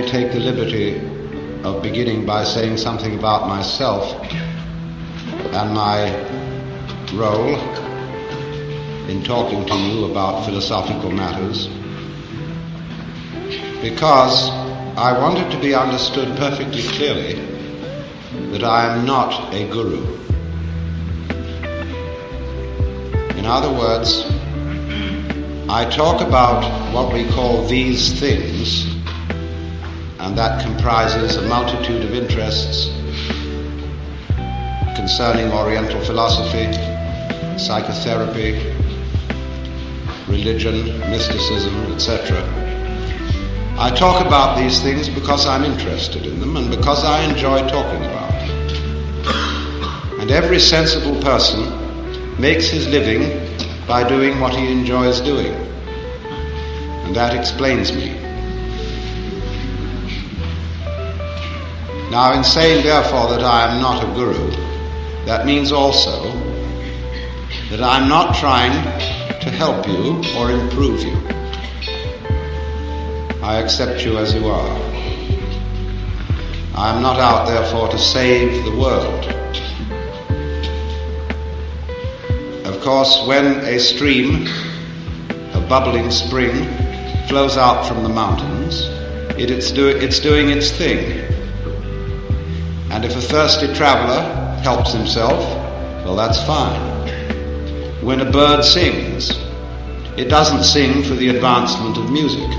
take the liberty of beginning by saying something about myself and my role in talking to you about philosophical matters, because I want it to be understood perfectly clearly that I am not a guru. In other words, I talk about what we call these things, and that comprises a multitude of interests concerning Oriental philosophy, psychotherapy, religion, mysticism, etc. I talk about these things because I'm interested in them and because I enjoy talking about them. And every sensible person makes his living by doing what he enjoys doing. And that explains me. Now, in saying therefore that I am not a guru, that means also that I'm not trying to help you or improve you. I accept you as you are. I am not out, therefore, to save the world. Of course, when a stream, a bubbling spring, flows out from the mountains, it's doing its thing. And if a thirsty traveler helps himself, well, that's fine. When a bird sings, it doesn't sing for the advancement of music.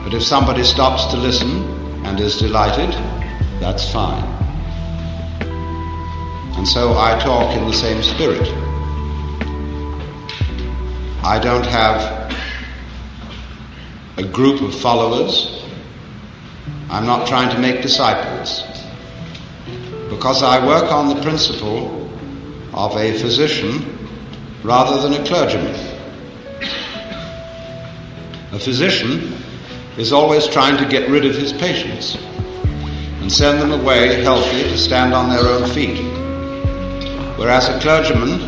But if somebody stops to listen and is delighted, that's fine. And so I talk in the same spirit. I don't have a group of followers. I'm not trying to make disciples, because I work on the principle of a physician rather than a clergyman. A physician is always trying to get rid of his patients and send them away healthy to stand on their own feet, whereas a clergyman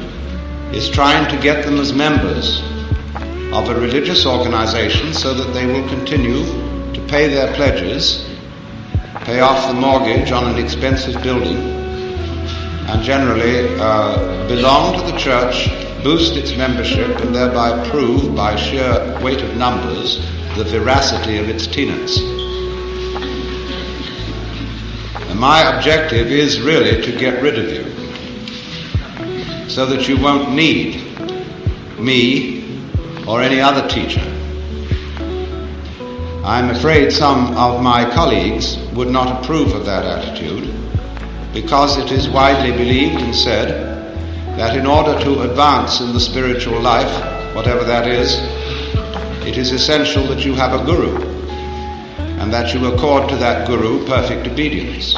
is trying to get them as members of a religious organization so that they will continue to pay their pledges, pay off the mortgage on an expensive building, and generally belong to the church, boost its membership, and thereby prove by sheer weight of numbers the veracity of its tenets. And my objective is really to get rid of you, so that you won't need me or any other teacher. I'm afraid some of my colleagues would not approve of that attitude, because it is widely believed and said that in order to advance in the spiritual life, whatever that is, it is essential that you have a guru, and that you accord to that guru perfect obedience.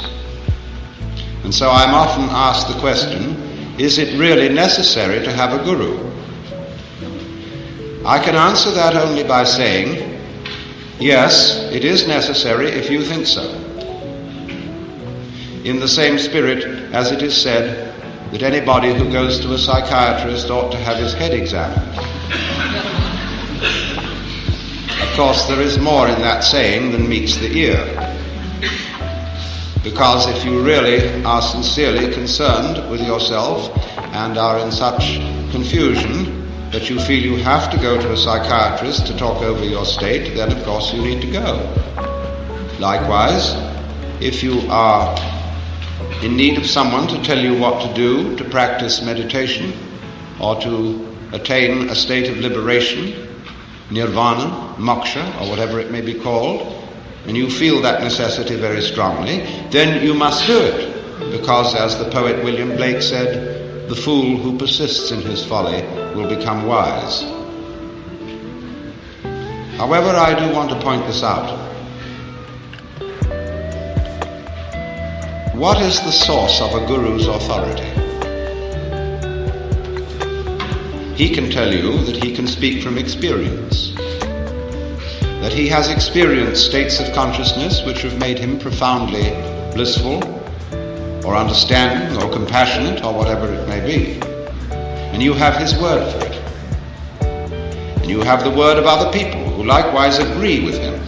And so I'm often asked the question, is it really necessary to have a guru? I can answer that only by saying, yes, it is necessary if you think so. In the same spirit as it is said that anybody who goes to a psychiatrist ought to have his head examined. Of course, there is more in that saying than meets the ear. Because if you really are sincerely concerned with yourself and are in such confusion that you feel you have to go to a psychiatrist to talk over your state, then of course you need to go. Likewise, if you are in need of someone to tell you what to do to practice meditation or to attain a state of liberation, nirvana, moksha, or whatever it may be called, and you feel that necessity very strongly, then you must do it, because as the poet William Blake said, the fool who persists in his folly will become wise. However, I do want to point this out. What is the source of a guru's authority? He can tell you that he can speak from experience, that he has experienced states of consciousness which have made him profoundly blissful, or understanding, or compassionate, or whatever it may be. And you have his word for it. And you have the word of other people who likewise agree with him.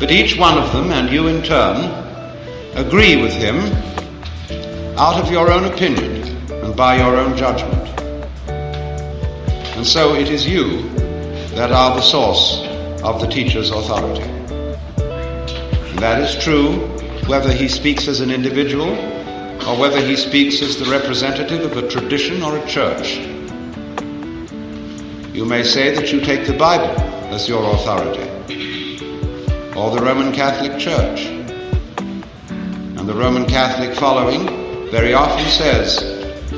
But each one of them, and you in turn, agree with him out of your own opinion and by your own judgment. And so it is you that are the source of the teacher's authority. And that is true whether he speaks as an individual or whether he speaks as the representative of a tradition or a church. You may say that you take the Bible as your authority, or the Roman Catholic Church. And the Roman Catholic following very often says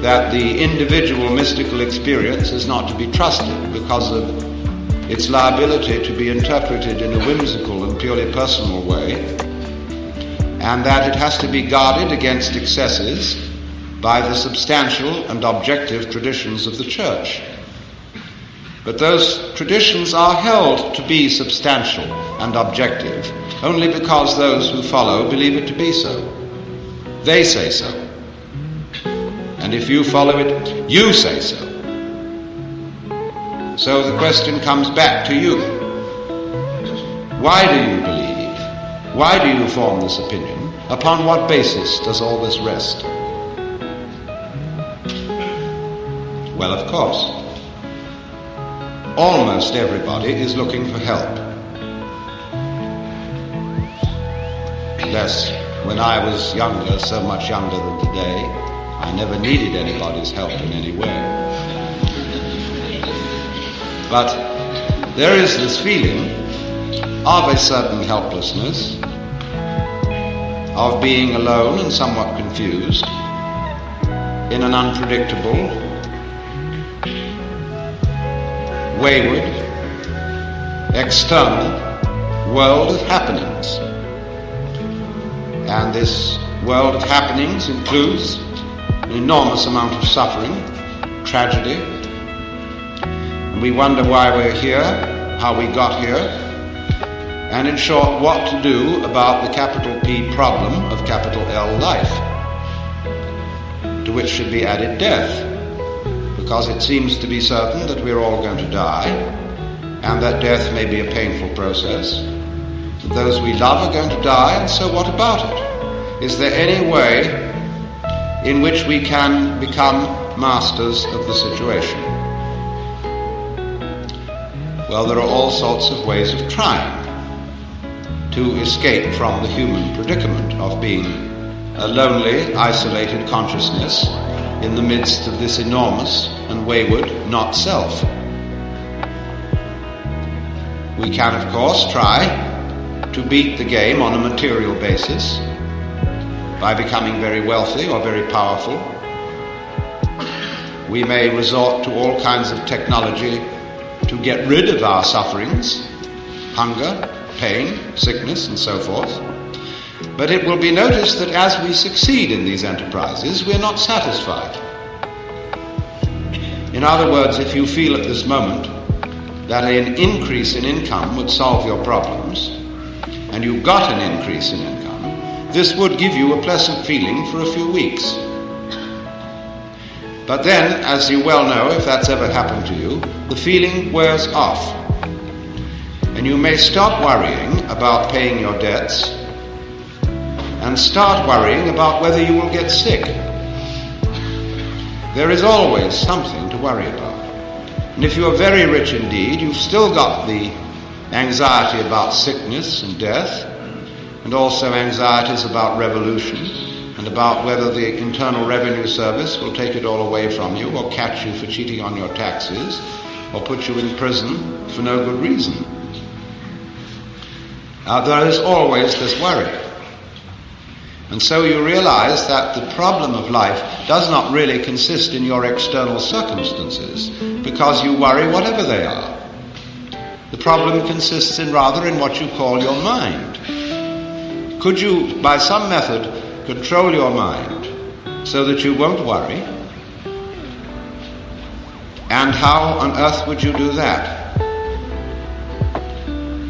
that the individual mystical experience is not to be trusted because of its liability to be interpreted in a whimsical and purely personal way, and that it has to be guarded against excesses by the substantial and objective traditions of the Church. But those traditions are held to be substantial and objective only because those who follow believe it to be so. They say so. And if you follow it, you say so. So the question comes back to you. Why do you believe? Why do you form this opinion? Upon what basis does all this rest? Well, of course, almost everybody is looking for help. Unless, when I was younger, so much younger than today, I never needed anybody's help in any way. But there is this feeling of a certain helplessness, of being alone and somewhat confused in an unpredictable, wayward, external world of happenings. And this world of happenings includes an enormous amount of suffering, tragedy, and we wonder why we're here, how we got here, and in short, what to do about the capital P problem of capital L life, to which should be added death, because it seems to be certain that we're all going to die, and that death may be a painful process. Those we love are going to die, and so what about it? Is there any way in which we can become masters of the situation? Well, there are all sorts of ways of trying to escape from the human predicament of being a lonely, isolated consciousness in the midst of this enormous and wayward not-self. We can, of course, try to beat the game on a material basis by becoming very wealthy or very powerful. We may resort to all kinds of technology to get rid of our sufferings, hunger, pain, sickness, and so forth. But it will be noticed that as we succeed in these enterprises, we're not satisfied. In other words, if you feel at this moment that an increase in income would solve your problems, and you got an increase in income, this would give you a pleasant feeling for a few weeks. But then, as you well know, if that's ever happened to you, the feeling wears off. And you may stop worrying about paying your debts and start worrying about whether you will get sick. There is always something to worry about. And if you are very rich indeed, you've still got the anxiety about sickness and death, and also anxieties about revolution, and about whether the Internal Revenue Service will take it all away from you, or catch you for cheating on your taxes, or put you in prison for no good reason. There is always this worry. And so you realize that the problem of life does not really consist in your external circumstances, because you worry whatever they are. The problem consists rather in what you call your mind. Could you, by some method, control your mind so that you won't worry? And how on earth would you do that?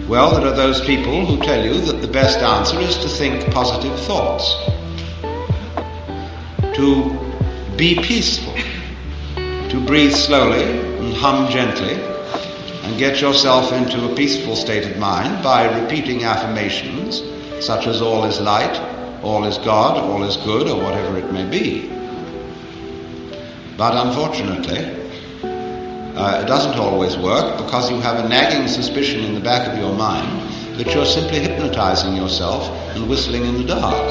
Well, there are those people who tell you that the best answer is to think positive thoughts, to be peaceful, to breathe slowly and hum gently, and get yourself into a peaceful state of mind by repeating affirmations such as all is light, all is God, all is good, or whatever it may be. But unfortunately, it doesn't always work, because you have a nagging suspicion in the back of your mind that you're simply hypnotizing yourself and whistling in the dark.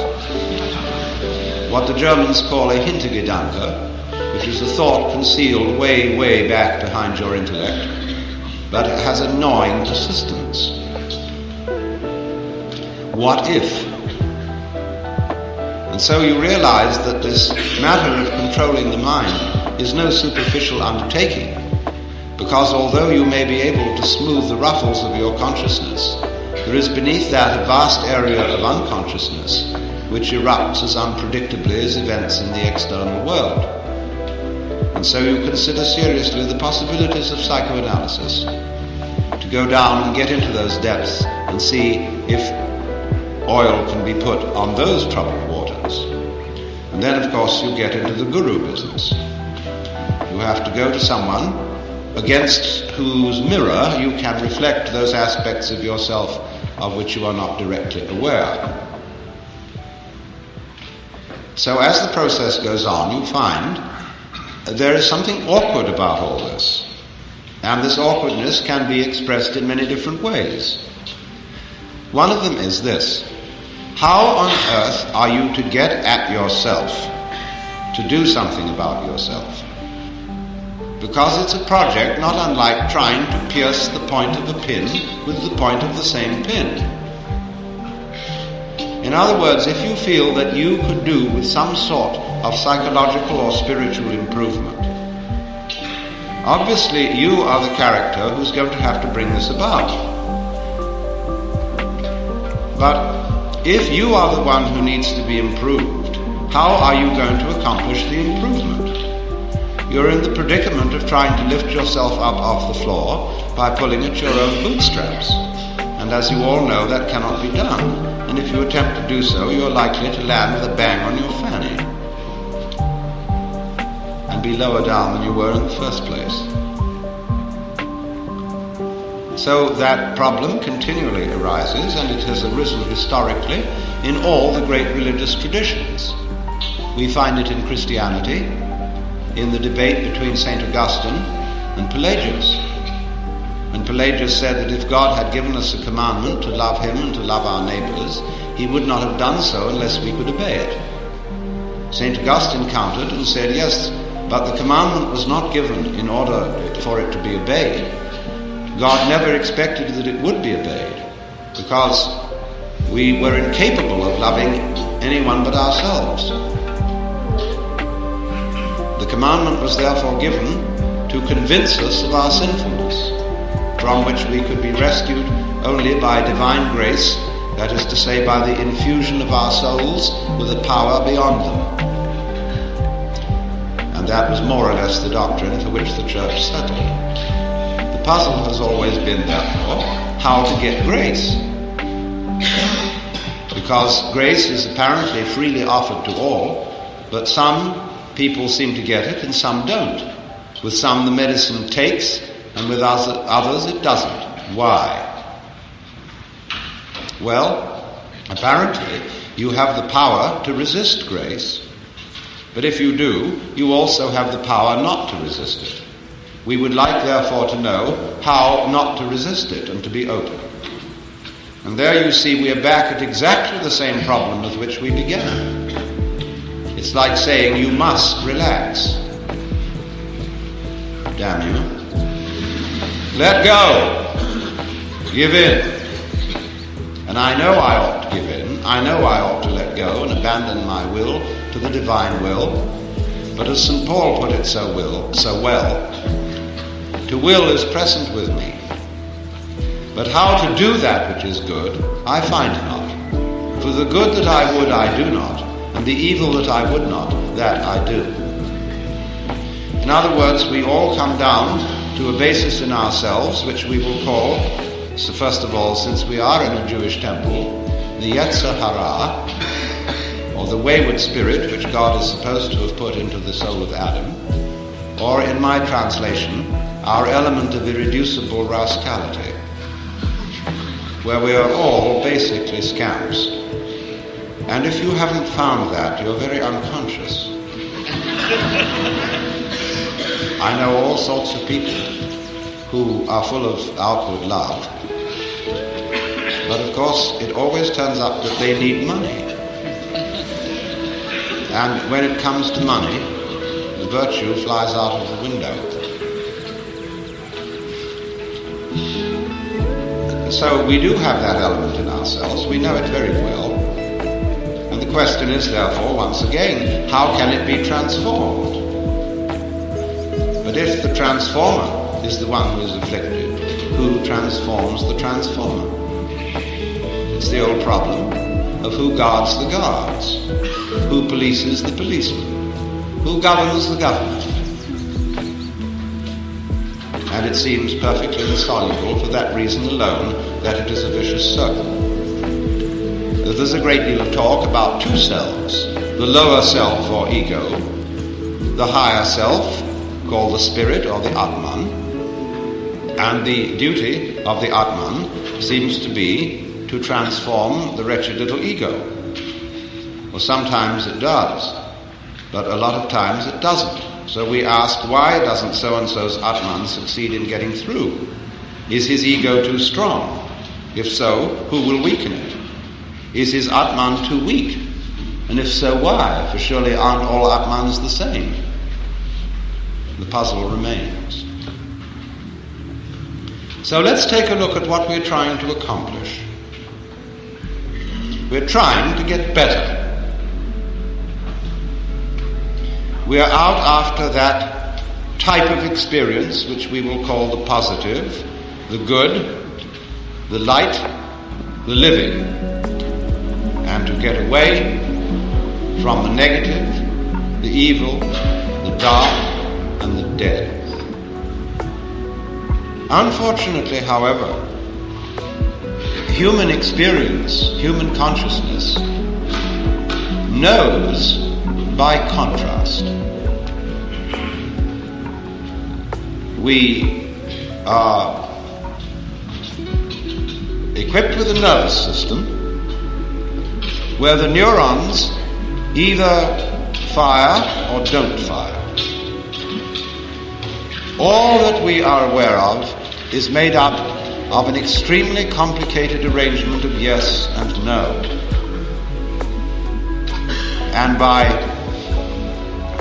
What the Germans call a Hintergedanke, which is a thought concealed way, way back behind your intellect, but it has a gnawing persistence. What if? And so you realize that this matter of controlling the mind is no superficial undertaking, because although you may be able to smooth the ruffles of your consciousness, there is beneath that a vast area of unconsciousness which erupts as unpredictably as events in the external world. And so you consider seriously the possibilities of psychoanalysis, to go down and get into those depths and see if oil can be put on those troubled waters. And then, of course, you get into the guru business. You have to go to someone against whose mirror you can reflect those aspects of yourself of which you are not directly aware. So as the process goes on, you find there is something awkward about all this. And this awkwardness can be expressed in many different ways. One of them is this: how on earth are you to get at yourself, to do something about yourself? Because it's a project not unlike trying to pierce the point of a pin with the point of the same pin. In other words, if you feel that you could do with some sort of psychological or spiritual improvement, obviously you are the character who's going to have to bring this about. But if you are the one who needs to be improved, how are you going to accomplish the improvement? You're in the predicament of trying to lift yourself up off the floor by pulling at your own bootstraps. And as you all know, that cannot be done. And if you attempt to do so, you're likely to land with a bang on your fanny and be lower down than you were in the first place. So that problem continually arises, and it has arisen historically in all the great religious traditions. We find it in Christianity, in the debate between St. Augustine and Pelagius. When Pelagius said that if God had given us a commandment to love him and to love our neighbors, he would not have done so unless we could obey it. St. Augustine countered and said, yes, but the commandment was not given in order for it to be obeyed. God never expected that it would be obeyed, because we were incapable of loving anyone but ourselves. The commandment was therefore given to convince us of our sinfulness, from which we could be rescued only by divine grace, that is to say, by the infusion of our souls with a power beyond them. And that was more or less the doctrine for which the Church settled. The puzzle has always been, therefore, how to get grace. Because grace is apparently freely offered to all, but some people seem to get it and some don't. With some the medicine takes, and with others it doesn't. Why? Well, apparently you have the power to resist grace, but if you do, you also have the power not to resist it. We would like, therefore, to know how not to resist it and to be open. And there you see we are back at exactly the same problem with which we began. It's like saying you must relax. Damn you. Let go. Give in. And I know I ought to give in. I know I ought to let go and abandon my will to the divine will. But as St. Paul put it so well, to will is present with me. But how to do that which is good, I find not. For the good that I would, I do not. And the evil that I would not, that I do. In other words, we all come down to a basis in ourselves which we will call, so first of all, since we are in a Jewish temple, the Yetzer Hara, or the wayward spirit which God is supposed to have put into the soul of Adam, or in my translation, our element of irreducible rascality, where we are all basically scamps. And if you haven't found that, you're very unconscious. I know all sorts of people who are full of outward love, but of course it always turns up that they need money. And when it comes to money, the virtue flies out of the window. So we do have that element in ourselves, we know it very well. And the question is therefore, once again, how can it be transformed? But if the transformer is the one who is afflicted, who transforms the transformer? It's the old problem of who guards the guards, who polices the policeman, who governs the government. And it seems perfectly insoluble for that reason alone that it is a vicious circle. There's a great deal of talk about two selves, the lower self or ego, the higher self called the spirit or the Atman, and the duty of the Atman seems to be to transform the wretched little ego. Well, sometimes it does, but a lot of times it doesn't. So we ask, why doesn't so-and-so's Atman succeed in getting through? Is his ego too strong? If so, who will weaken it? Is his Atman too weak? And if so, why? For surely aren't all Atmans the same? The puzzle remains. So let's take a look at what we're trying to accomplish. We're trying to get better. We are out after that type of experience which we will call the positive, the good, the light, the living, and to get away from the negative, the evil, the dark, and the dead. Unfortunately, however, human experience, human consciousness, knows by contrast. We are equipped with a nervous system where the neurons either fire or don't fire. All that we are aware of is made up of an extremely complicated arrangement of yes and no. And by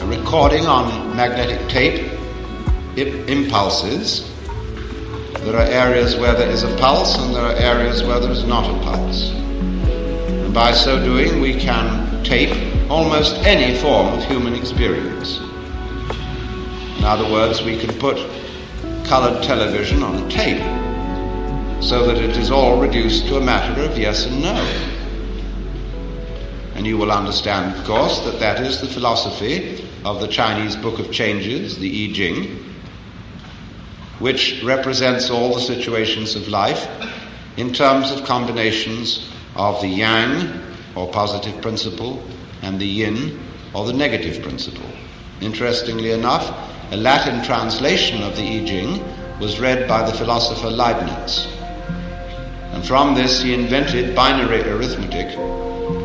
recording on magnetic tape impulses, there are areas where there is a pulse and there are areas where there is not a pulse. And by so doing we can tape almost any form of human experience. In other words, we can put colored television on a tape so that it is all reduced to a matter of yes and no. And you will understand, of course, that that is the philosophy of the Chinese Book of Changes, the I Ching, which represents all the situations of life in terms of combinations of the yang, or positive principle, and the yin, or the negative principle. Interestingly enough, a Latin translation of the I Ching was read by the philosopher Leibniz. And from this he invented binary arithmetic,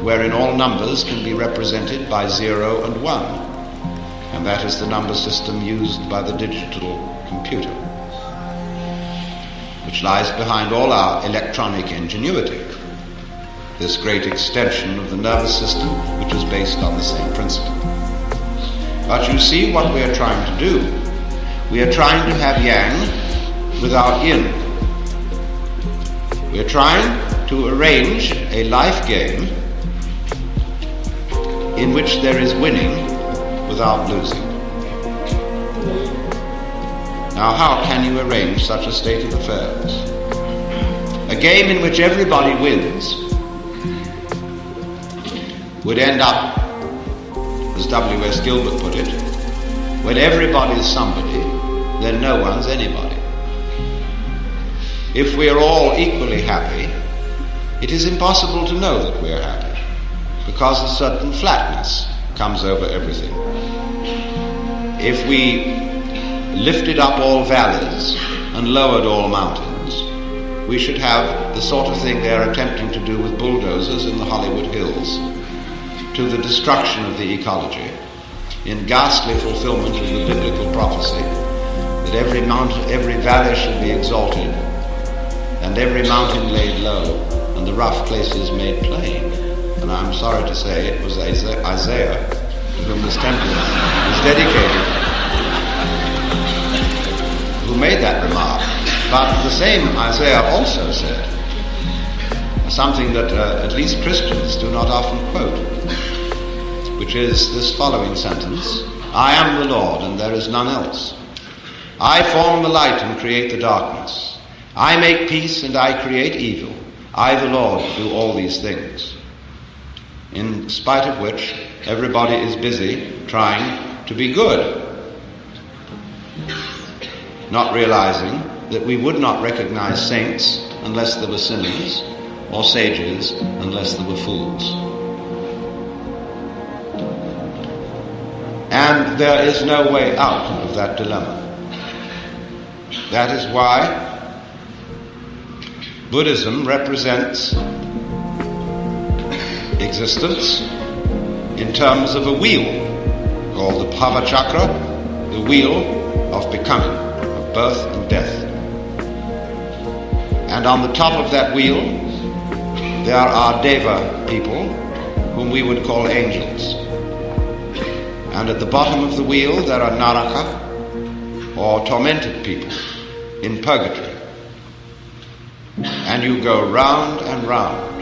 wherein all numbers can be represented by 0 and 1. And that is the number system used by the digital computer, which lies behind all our electronic ingenuity, this great extension of the nervous system which is based on the same principle. But you see what we are trying to do. We are trying to have yang without yin. We are trying to arrange a life game in which there is winning without losing. Now, how can you arrange such a state of affairs? A game in which everybody wins would end up, as W.S. Gilbert put it, when everybody's somebody, then no one's anybody. If we are all equally happy, it is impossible to know that we are happy, because a certain flatness comes over everything. If we lifted up all valleys and lowered all mountains. We should have the sort of thing they are attempting to do with bulldozers in the Hollywood Hills, to the destruction of the ecology, in ghastly fulfillment of the biblical prophecy that every mountain, every valley should be exalted, and every mountain laid low, and the rough places made plain. And I'm sorry to say it was Isaiah to whom this temple was dedicated, who made that remark. But the same Isaiah also said something that at least Christians do not often quote, which is this following sentence: I am the Lord, and there is none else. I form the light and create the darkness. I make peace and I create evil. I, the Lord, do all these things. In spite of which, everybody is busy trying to be good, not realizing that we would not recognize saints unless there were sinners, or sages unless there were fools. And there is no way out of that dilemma. That is why Buddhism represents existence in terms of a wheel called the Bhava Chakra, the wheel of becoming, of birth and death. And on the top of that wheel there are Deva people, whom we would call angels. And at the bottom of the wheel there are Naraka, or tormented people in purgatory. And you go round and round,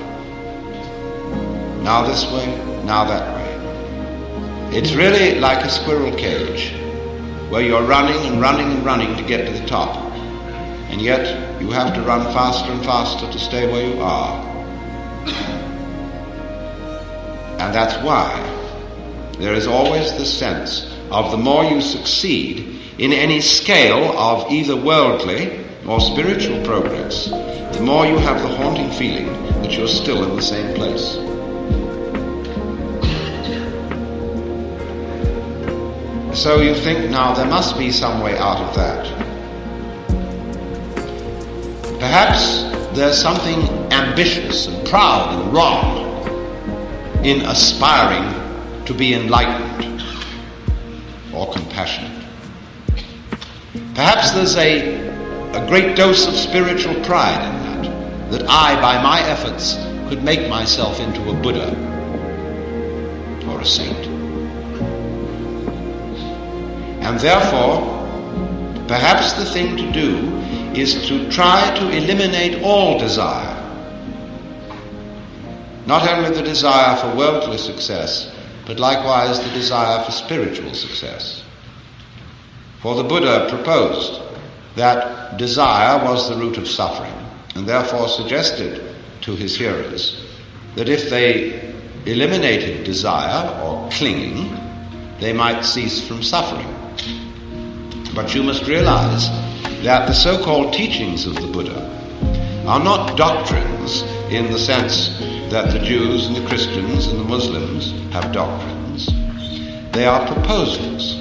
now this way, now that way. It's really like a squirrel cage, where you're running and running and running to get to the top, and yet you have to run faster and faster to stay where you are. And that's why there is always the sense of the more you succeed in any scale of either worldly or spiritual progress, the more you have the haunting feeling that you're still in the same place. So you think, now there must be some way out of that. Perhaps there's something ambitious and proud and wrong in aspiring to be enlightened or compassionate. Perhaps there's a great dose of spiritual pride in that I, by my efforts, could make myself into a Buddha or a saint. And therefore, perhaps the thing to do is to try to eliminate all desire. Not only the desire for worldly success, but likewise the desire for spiritual success. For the Buddha proposed that desire was the root of suffering, and therefore suggested to his hearers that if they eliminated desire or clinging, they might cease from suffering. But you must realize that the so-called teachings of the Buddha are not doctrines in the sense that the Jews and the Christians and the Muslims have doctrines. They are proposals.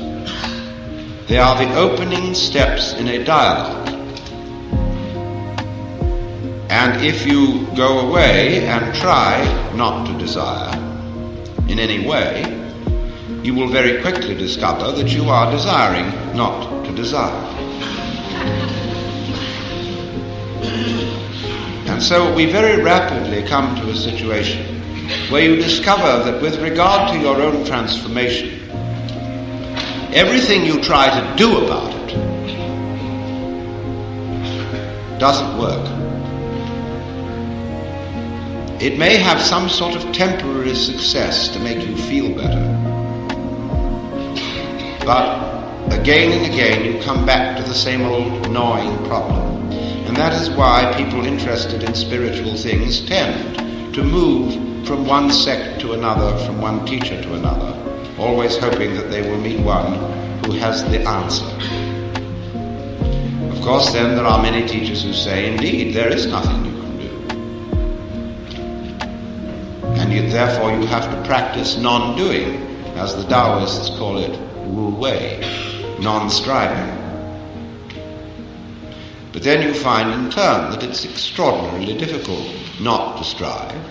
They are the opening steps in a dialogue. And if you go away and try not to desire in any way, you will very quickly discover that you are desiring not to desire. And so we very rapidly come to a situation where you discover that with regard to your own transformation, everything you try to do about it doesn't work. It may have some sort of temporary success to make you feel better, but again and again you come back to the same old gnawing problem. And that is why people interested in spiritual things tend to move from one sect to another, from one teacher to another, always hoping that they will meet one who has the answer. Of course, then there are many teachers who say, indeed, there is nothing you can do. And therefore you have to practice non-doing, as the Taoists call it, wu wei, non-striving. But then you find in turn that it's extraordinarily difficult not to strive.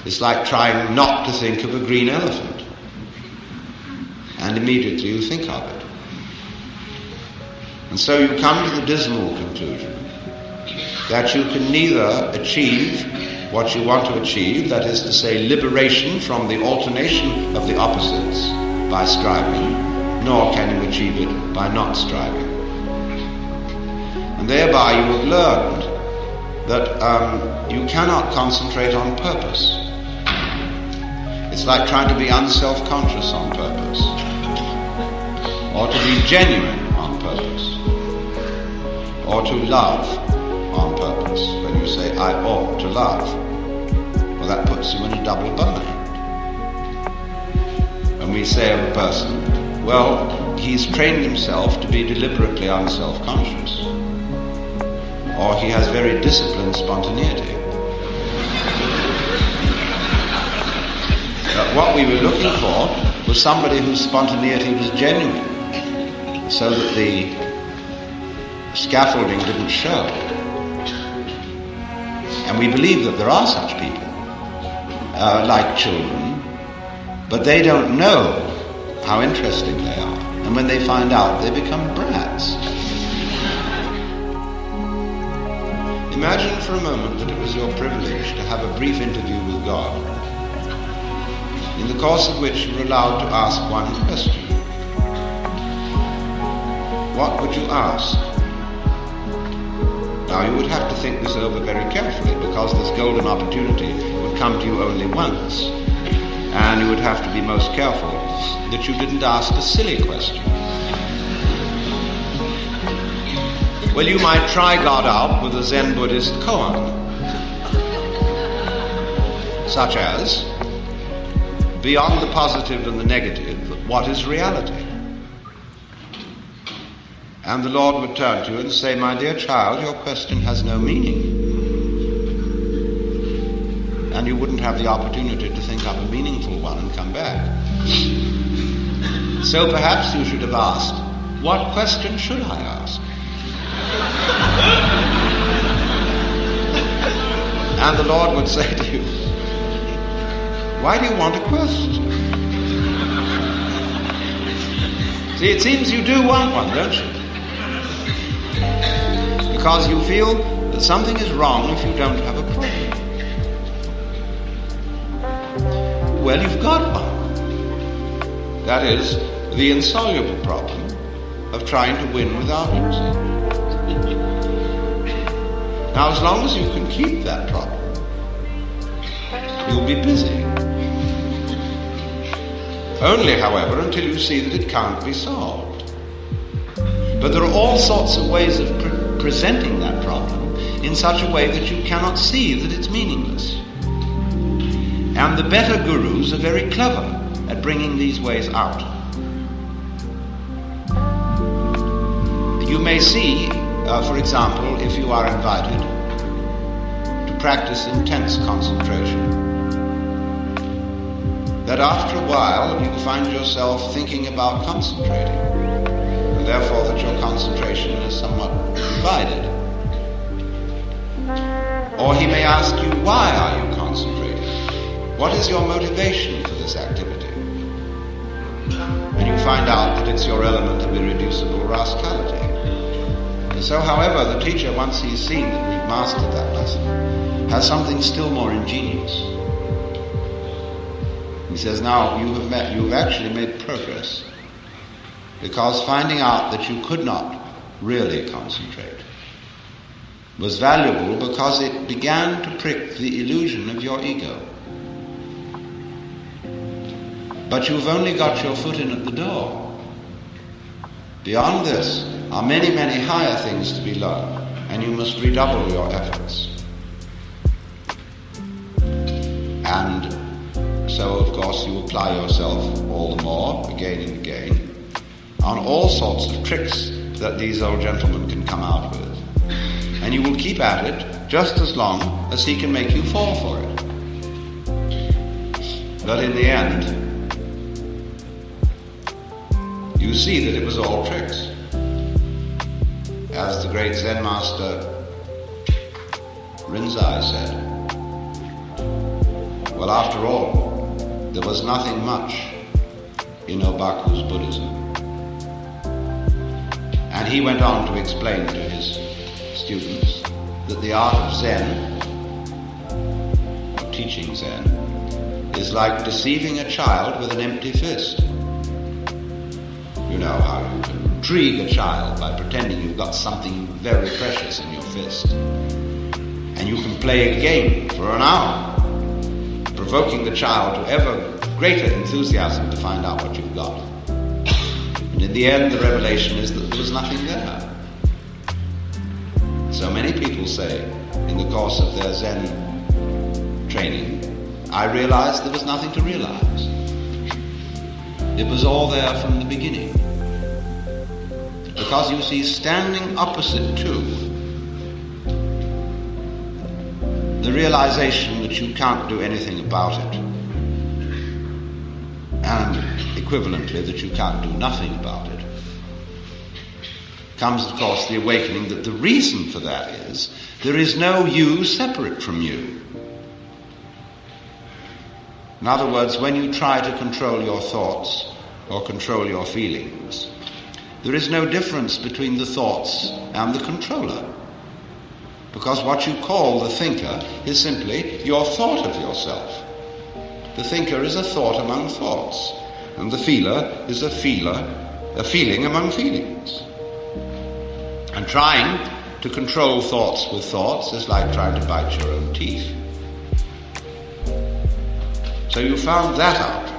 It's like trying not to think of a green elephant. And immediately you think of it. And so you come to the dismal conclusion that you can neither achieve what you want to achieve, that is to say, liberation from the alternation of the opposites by striving, nor can you achieve it by not striving. And thereby you have learned that you cannot concentrate on purpose. It's like trying to be unself-conscious on purpose, or to be genuine on purpose, or to love on purpose. When you say, I ought to love, well, that puts you in a double bind. When we say of a person, well, he's trained himself to be deliberately unself-conscious, or he has very disciplined spontaneity. What we were looking for was somebody whose spontaneity was genuine, so that the scaffolding didn't show. And we believe that there are such people, like children, but they don't know how interesting they are. And when they find out, they become brats. Imagine for a moment that it was your privilege to have a brief interview with God, in the course of which you were allowed to ask one question. What would you ask? Now, you would have to think this over very carefully, because this golden opportunity would come to you only once, and you would have to be most careful that you didn't ask a silly question. Well, you might try God out with a Zen Buddhist koan, such as, beyond the positive and the negative, what is reality? And the Lord would turn to you and say, my dear child, your question has no meaning. And you wouldn't have the opportunity to think up a meaningful one and come back. So perhaps you should have asked, what question should I ask? And the Lord would say to you, why do you want a question? See, it seems you do want one, don't you? Because you feel that something is wrong if you don't have a problem. Well, you've got one. That is the insoluble problem of trying to win without losing. Now, as long as you can keep that problem, you'll be busy. Only, however, until you see that it can't be solved. But there are all sorts of ways of presenting that problem in such a way that you cannot see that it's meaningless. And the better gurus are very clever at bringing these ways out. You may see, for example, if you are invited to practice intense concentration, that after a while you find yourself thinking about concentrating, and therefore that your concentration is somewhat divided. Or he may ask you, why are you concentrating? What is your motivation for this activity? And you find out that it's your element of irreducible rascality. And so, however, the teacher, once he's seen that we've mastered that lesson, has something still more ingenious. He says, now you've actually made progress, because finding out that you could not really concentrate was valuable because it began to prick the illusion of your ego. But you've only got your foot in at the door. Beyond this are many, many higher things to be learned, and you must redouble your efforts. And so, of course, you apply yourself all the more, again and again, on all sorts of tricks that these old gentlemen can come out with. And you will keep at it just as long as he can make you fall for it. But in the end, you see that it was all tricks. as the great Zen master Rinzai said, well, after all, there was nothing much in Obaku's Buddhism. And he went on to explain to his students that the art of Zen, of teaching Zen, is like deceiving a child with an empty fist. You know how you can intrigue a child by pretending you've got something very precious in your fist. And you can play a game for an hour, provoking the child to ever greater enthusiasm to find out what you've got. And in the end, the revelation is that there was nothing there. So many people say, in the course of their Zen training, I realized there was nothing to realize. It was all there from the beginning. Because you see, standing opposite to the realization that you can't do anything about it, and equivalently that you can't do nothing about it, comes, of course, the awakening that the reason for that is there is no you separate from you. In other words, when you try to control your thoughts or control your feelings, there is no difference between the thoughts and the controller. Because what you call the thinker is simply your thought of yourself. The thinker is a thought among thoughts, and the feeler is a feeling among feelings. And trying to control thoughts with thoughts is like trying to bite your own teeth. So you found that out.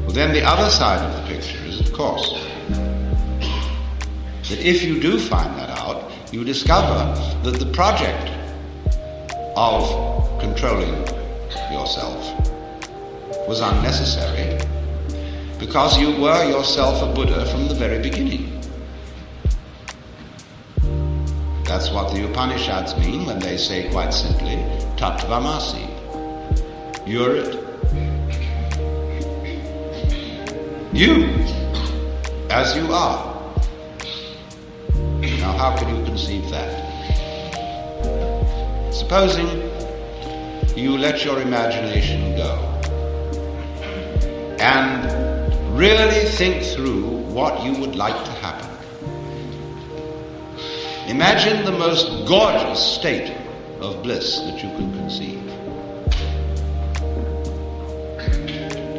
Well, then the other side of the picture is, of course, that if you do find that out, you discover that the project of controlling yourself was unnecessary, because you were yourself a Buddha from the very beginning. That's what the Upanishads mean when they say quite simply, Tattvamasi. You're it. You, as you are. Now, how can you conceive that? Supposing you let your imagination go and really think through what you would like to happen. Imagine the most gorgeous state of bliss that you can conceive,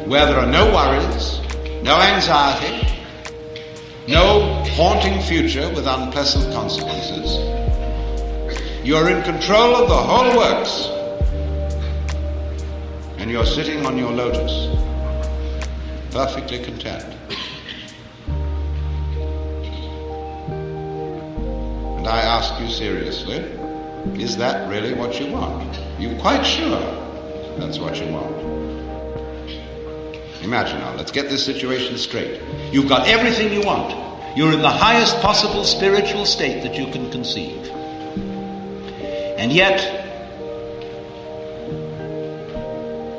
where there are no worries, no anxiety, no haunting future with unpleasant consequences. You're in control of the whole works, and you're sitting on your lotus, perfectly content. And I ask you seriously, is that really what you want? You're quite sure that's what you want? Imagine now, let's get this situation straight. You've got everything you want. You're in the highest possible spiritual state that you can conceive. And yet,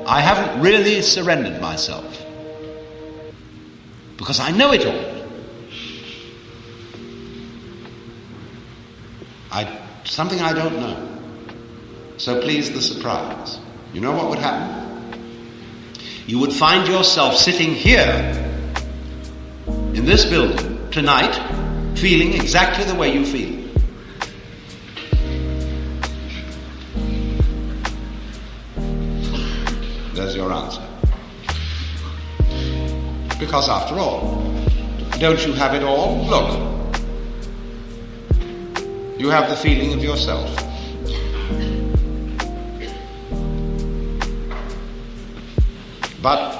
I haven't really surrendered myself, because I know it all. Something I don't know. So please, the surprise. You know what would happen? You would find yourself sitting here in this building tonight, feeling exactly the way you feel. There's your answer. Because after all, don't you have it all? Look. You have the feeling of yourself. But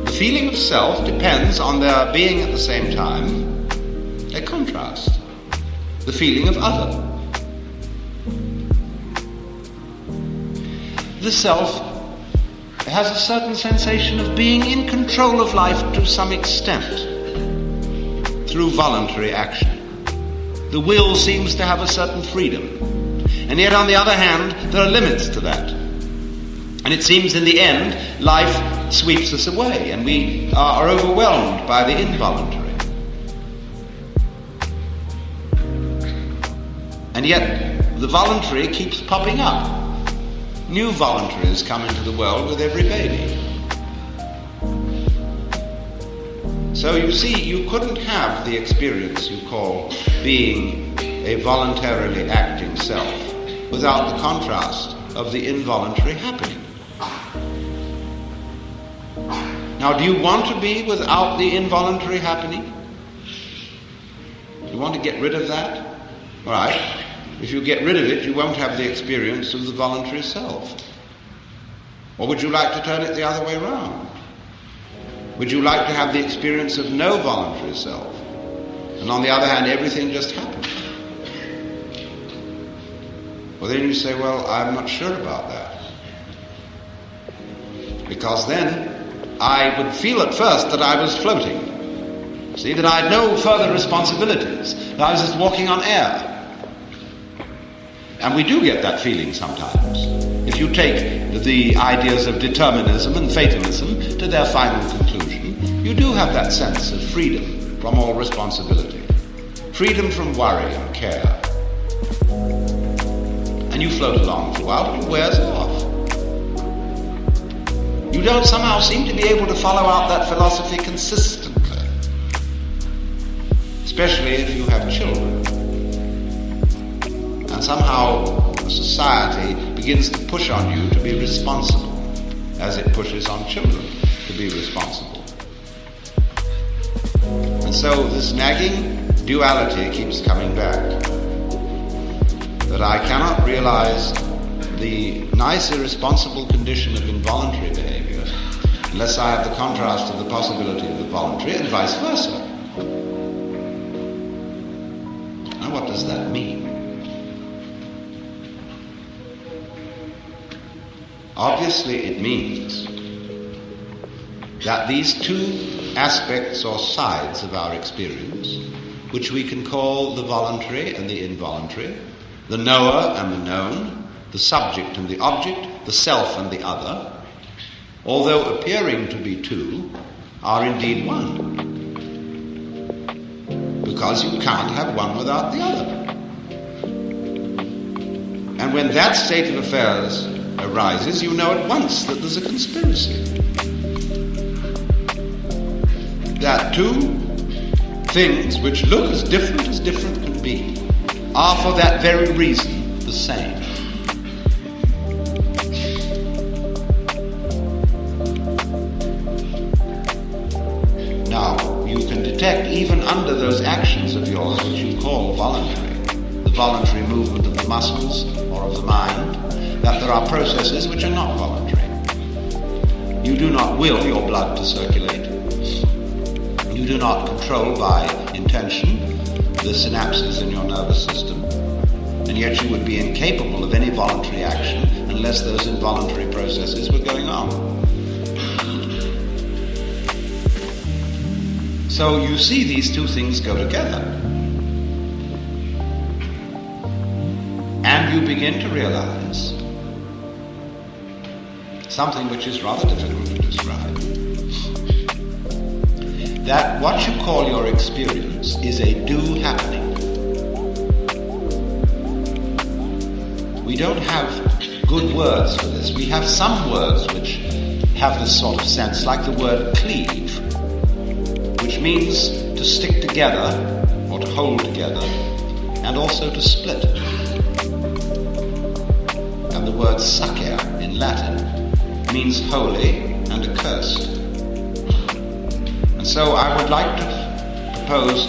the feeling of self depends on there being at the same time a contrast. The feeling of other. The self has a certain sensation of being in control of life to some extent through voluntary action. The will seems to have a certain freedom. And yet, on the other hand, there are limits to that. And it seems in the end, life sweeps us away and we are overwhelmed by the involuntary. And yet the voluntary keeps popping up. New voluntaries come into the world with every baby. So you see, you couldn't have the experience you call being a voluntarily acting self without the contrast of the involuntary happening. Now, do you want to be without the involuntary happening? You want to get rid of that? All right. If you get rid of it, you won't have the experience of the voluntary self. Or would you like to turn it the other way around? Would you like to have the experience of no voluntary self? And on the other hand, everything just happens. Well, then you say, well, I'm not sure about that. Because then I would feel at first that I was floating. See, that I had no further responsibilities. That I was just walking on air. And we do get that feeling sometimes. If you take the ideas of determinism and fatalism to their final conclusion, you do have that sense of freedom from all responsibility. Freedom from worry and care. And you float along for a while, but it wears off. You don't somehow seem to be able to follow out that philosophy consistently. Especially if you have children. And somehow society begins to push on you to be responsible, as it pushes on children to be responsible. And so this nagging duality keeps coming back. That I cannot realize the nice irresponsible condition of involuntary behavior unless I have the contrast of the possibility of the voluntary, and vice versa. Now what does that mean? Obviously it means that these two aspects or sides of our experience, which we can call the voluntary and the involuntary, the knower and the known, the subject and the object, the self and the other, although appearing to be two, are indeed one. Because you can't have one without the other. And when that state of affairs arises, you know at once that there's a conspiracy. That two things which look as different can be are for that very reason the same. Now, you can detect even under those actions of yours which you call voluntary, the voluntary movement of the muscles or of the mind, that there are processes which are not voluntary. You do not will your blood to circulate. You do not control by intention the synapses in your nervous system, and yet you would be incapable of any voluntary action unless those involuntary processes were going on. So you see these two things go together. And you begin to realize something which is rather difficult to describe. That what you call your experience is a do happening. We don't have good words for this. We have some words which have this sort of sense, like the word cleave, which means to stick together or to hold together, and also to split. And the word sacer in Latin means holy and accursed. And so I would like to propose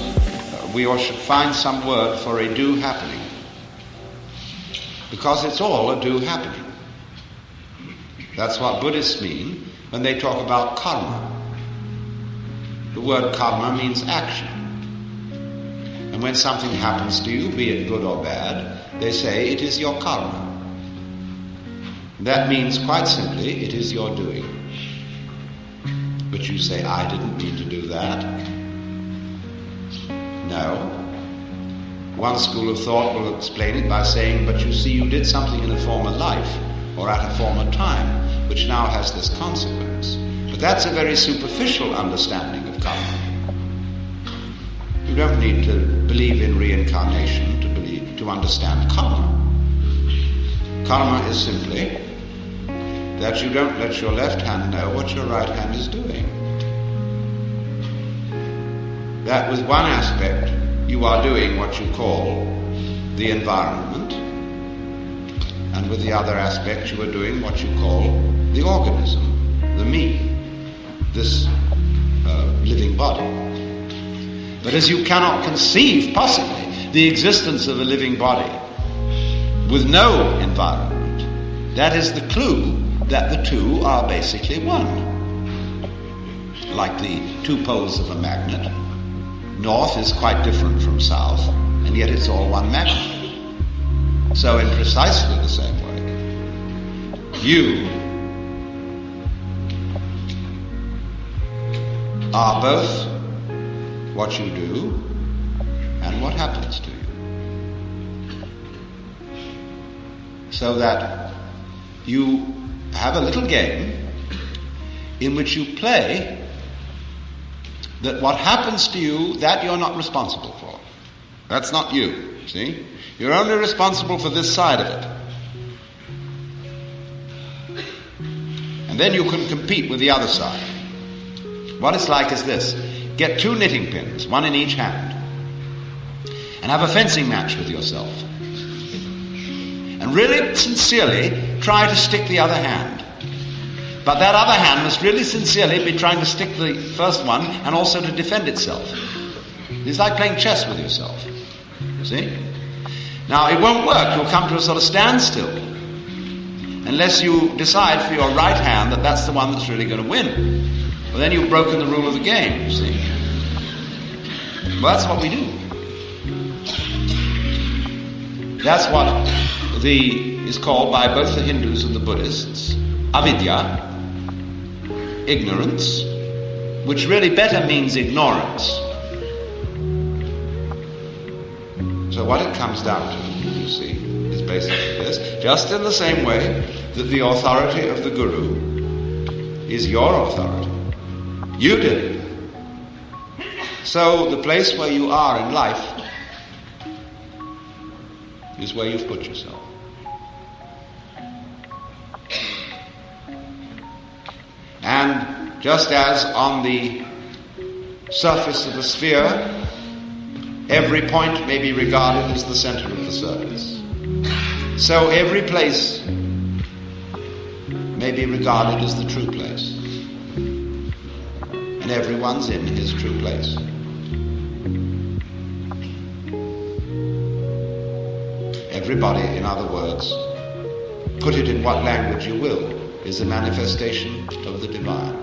we all should find some word for a do happening, because it's all a do happening. That's what Buddhists mean when they talk about karma. The word karma means action. And when something happens to you, be it good or bad, they say it is your karma. That means quite simply it is your doing. But you say, I didn't mean to do that. No. One school of thought will explain it by saying, but you see, you did something in a former life or at a former time, which now has this consequence. But that's a very superficial understanding of karma. You don't need to believe in reincarnation to understand karma. Karma is simply that you don't let your left hand know what your right hand is doing. That with one aspect you are doing what you call the environment, and with the other aspect you are doing what you call the organism, the me, this living body. But as you cannot conceive possibly the existence of a living body with no environment, that is the clue that the two are basically one. Like the two poles of a magnet, north is quite different from south, and yet it's all one magnet. So in precisely the same way, you are both what you do and what happens to you. So that you have a little game in which you play that what happens to you, that you're not responsible for. That's not you, see? You're only responsible for this side of it. And then you can compete with the other side. What it's like is this. Get 2 knitting pins, one in each hand, and have a fencing match with yourself. And really sincerely try to stick the other hand. But that other hand must really sincerely be trying to stick the first one and also to defend itself. It's like playing chess with yourself. See? Now, it won't work. You'll come to a sort of standstill unless you decide for your right hand that that's the one that's really going to win. Well, then you've broken the rule of the game, you see. Well, that's what we do. That's what is called by both the Hindus and the Buddhists avidya, ignorance, which really better means ignorance. So what it comes down to, you see, is basically this. Just in the same way that the authority of the Guru is your authority. You did it. So the place where you are in life is where you've put yourself. And just as on the surface of a sphere, every point may be regarded as the center of the surface, so every place may be regarded as the true place. And everyone's in his true place. Everybody, in other words, put it in what language you will, is a manifestation of the divine.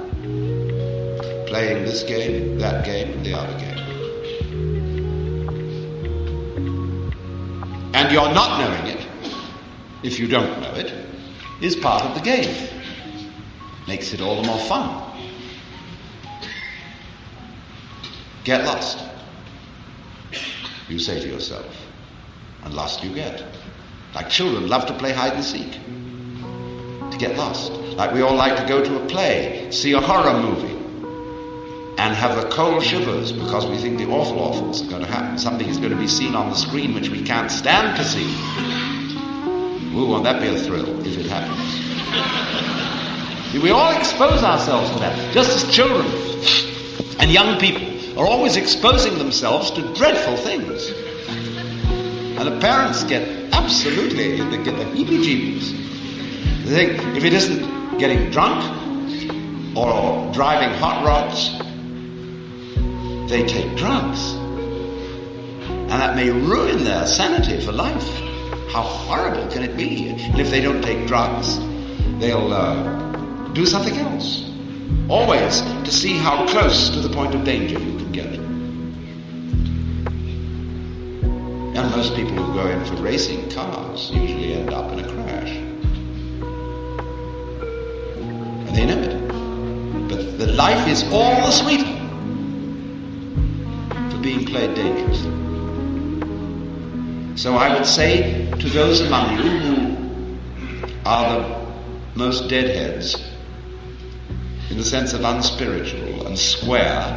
Playing this game, that game, and the other game. And your not knowing it, if you don't know it, is part of the game. Makes it all the more fun. Get lost, you say to yourself, and lost you get. Like children love to play hide and seek, to get lost. Like we all like to go to a play, see a horror movie, and have the cold shivers because we think the awfuls are going to happen. Something is going to be seen on the screen which we can't stand to see. Ooh, won't that be a thrill if it happens? We all expose ourselves to that, just as children and young people are always exposing themselves to dreadful things. And the parents get absolutely, they get the heebie-jeebies. They think if it isn't getting drunk or driving hot rods, they take drugs. And that may ruin their sanity for life. How horrible can it be? And if they don't take drugs, they'll do something else. Always to see how close to the point of danger you can get. And most people who go in for racing cars usually end up in a crash. And they know it. But the life is all the sweeter for being played dangerously. So I would say to those among you who are the most deadheads, in the sense of unspiritual and square,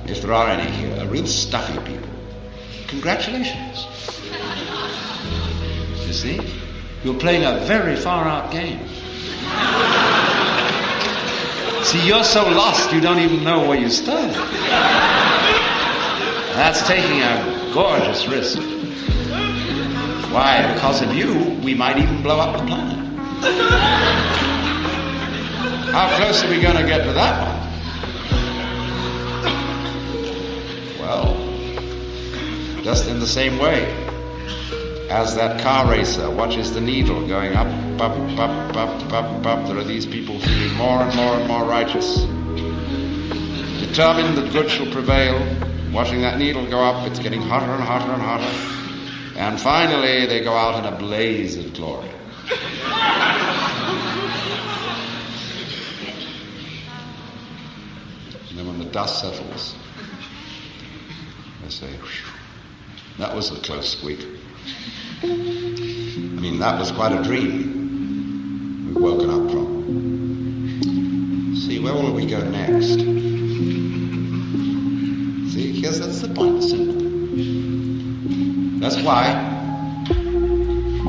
if there are any here, real stuffy people, congratulations. you see. You're playing a very far-out game. See, you're so lost you don't even know where you started. That's taking a gorgeous risk. Why? Because of you, we might even blow up the planet. How close are we going to get to that one? Well, just in the same way as that car racer watches the needle going up, up, up, up, up, up. There are these people feeling more and more and more righteous, determined that good shall prevail, watching that needle go up. It's getting hotter and hotter and hotter, and finally they go out in a blaze of glory. And then when the dust settles, they say, "Whew, that was a close squeak." I mean, that was quite a dream we've woken up from. See, where will we go next? See, that's the point, simple. That's why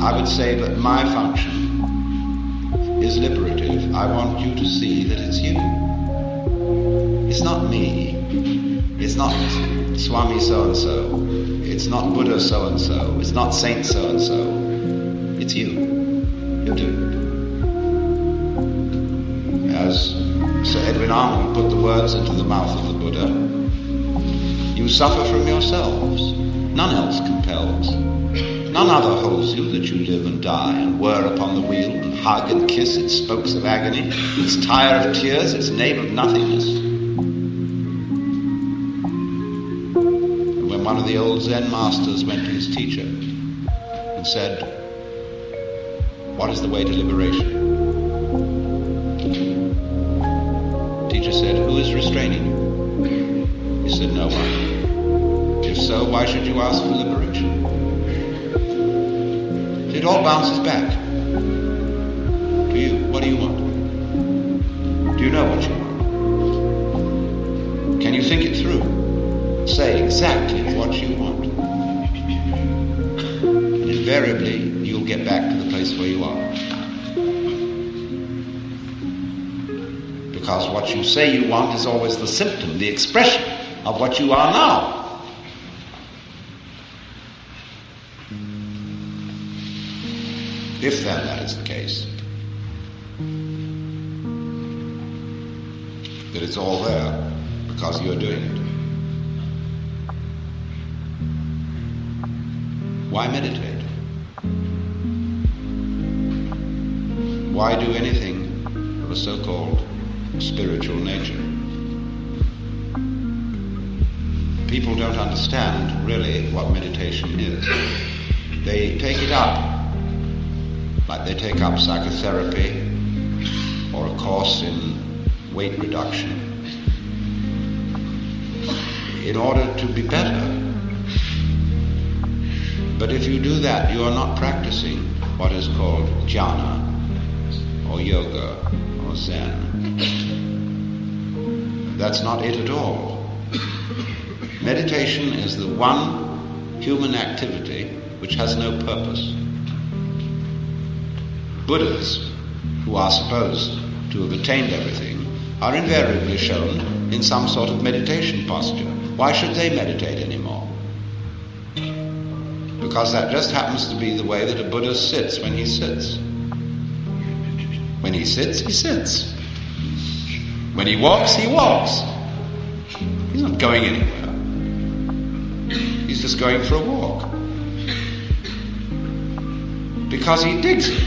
I would say that my function is liberative. I want you to see that it's you. It's not me. It's not Swami so-and-so. It's not Buddha so-and-so. It's not Saint so-and-so. It's you. You do. As Sir Edwin Arnold put the words into the mouth of the Buddha, you suffer from yourselves. None else compels. None other holds you that you live and die and whir upon the wheel and hug and kiss its spokes of agony, its tire of tears, its nave of nothingness. One of the old Zen masters went to his teacher and said, "What is the way to liberation?" The teacher said, "Who is restraining you?" He said, "No one." If so, why should you ask for liberation? It all bounces back to you. What do you want? Do you know what you want? Can you think it through? Say exactly what you want. And invariably, you'll get back to the place where you are. Because what you say you want is always the symptom, the expression of what you are now. If then that is the case, that it's all there because you're doing it. Why meditate? Why do anything of a so-called spiritual nature? People don't understand really what meditation is. They take it up like they take up psychotherapy or a course in weight reduction in order to be better. But if you do that, you are not practicing what is called jhana, or yoga, or Zen. That's not it at all. Meditation is the one human activity which has no purpose. Buddhas, who are supposed to have attained everything, are invariably shown in some sort of meditation posture. Why should they meditate anymore? Because that just happens to be the way that a Buddha sits when he sits. When he sits, he sits. When he walks, he walks. He's not going anywhere. He's just going for a walk. Because he digs it.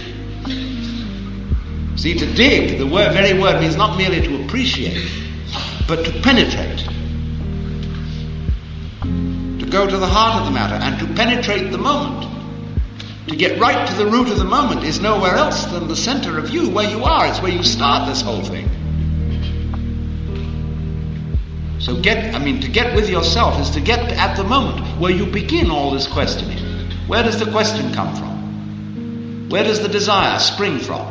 See, to dig, the very word means not merely to appreciate, but to penetrate. To go to the heart of the matter and to penetrate the moment. To get right to the root of the moment is nowhere else than the center of you, where you are. It's where you start this whole thing. So to get with yourself is to get at the moment where you begin all this questioning. Where does the question come from? Where does the desire spring from?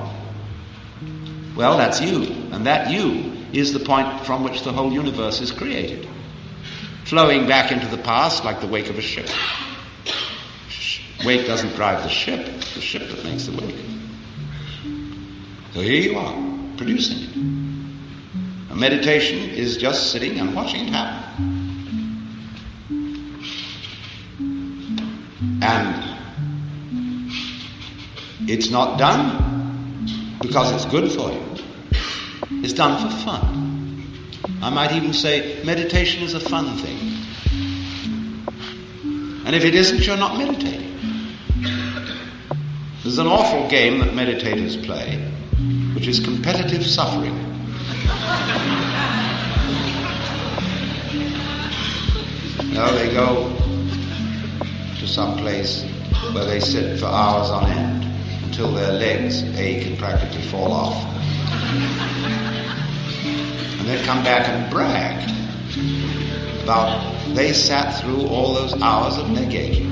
Well, that's you. And that you is the point from which the whole universe is created. Flowing back into the past like the wake of a ship. Wake doesn't drive the ship. It's the ship that makes the wake. So here you are, producing it. A meditation is just sitting and watching it happen. And it's not done because it's good for you. It's done for fun. I might even say meditation is a fun thing. And if it isn't, you're not meditating. There's an awful game that meditators play, which is competitive suffering. They go to some place where they sit for hours on end until their legs ache and practically fall off. And they come back and brag about they sat through all those hours of leg aching.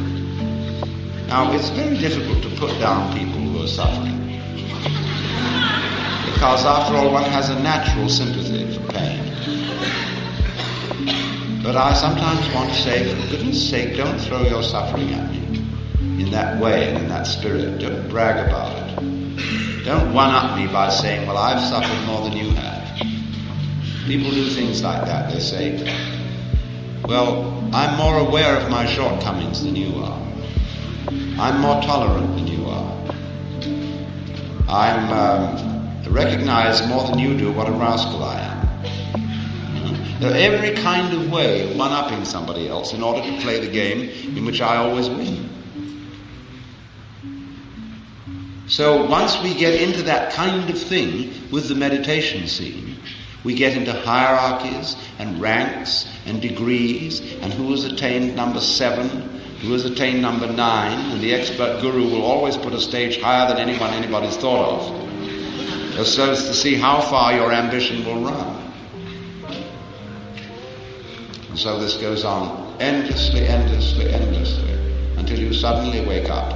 Now, it's very difficult to put down people who are suffering. Because after all, one has a natural sympathy for pain. But I sometimes want to say, for goodness sake, don't throw your suffering at me in that way and in that spirit. Don't brag about it. Don't one-up me by saying, well, I've suffered more than you have. People do things like that. They say, well, I'm more aware of my shortcomings than you are. I'm more tolerant than you are. I recognize more than you do what a rascal I am. There are every kind of way of one-upping somebody else in order to play the game in which I always win. So once we get into that kind of thing with the meditation scene, we get into hierarchies and ranks and degrees and who has attained number 7, who has attained number 9, and the expert guru will always put a stage higher than anybody's thought of, so as to see how far your ambition will run. And so this goes on endlessly, until you suddenly wake up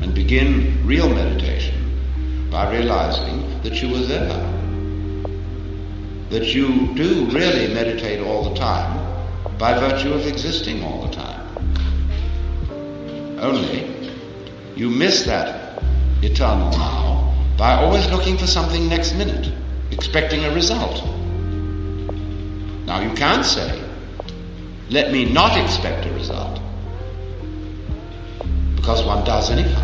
and begin real meditation by realizing that you were there. That you do really meditate all the time by virtue of existing all the time. Only you miss that eternal now by always looking for something next minute, expecting a result. Now you can't say, let me not expect a result, because one does anyhow.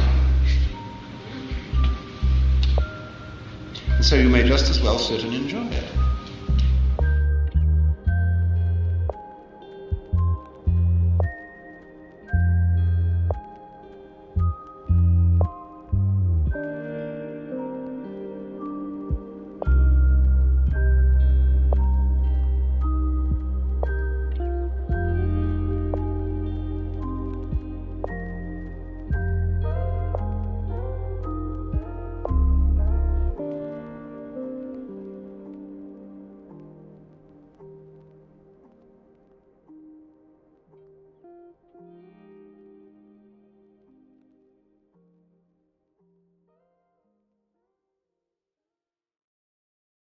And so you may just as well sit and enjoy it.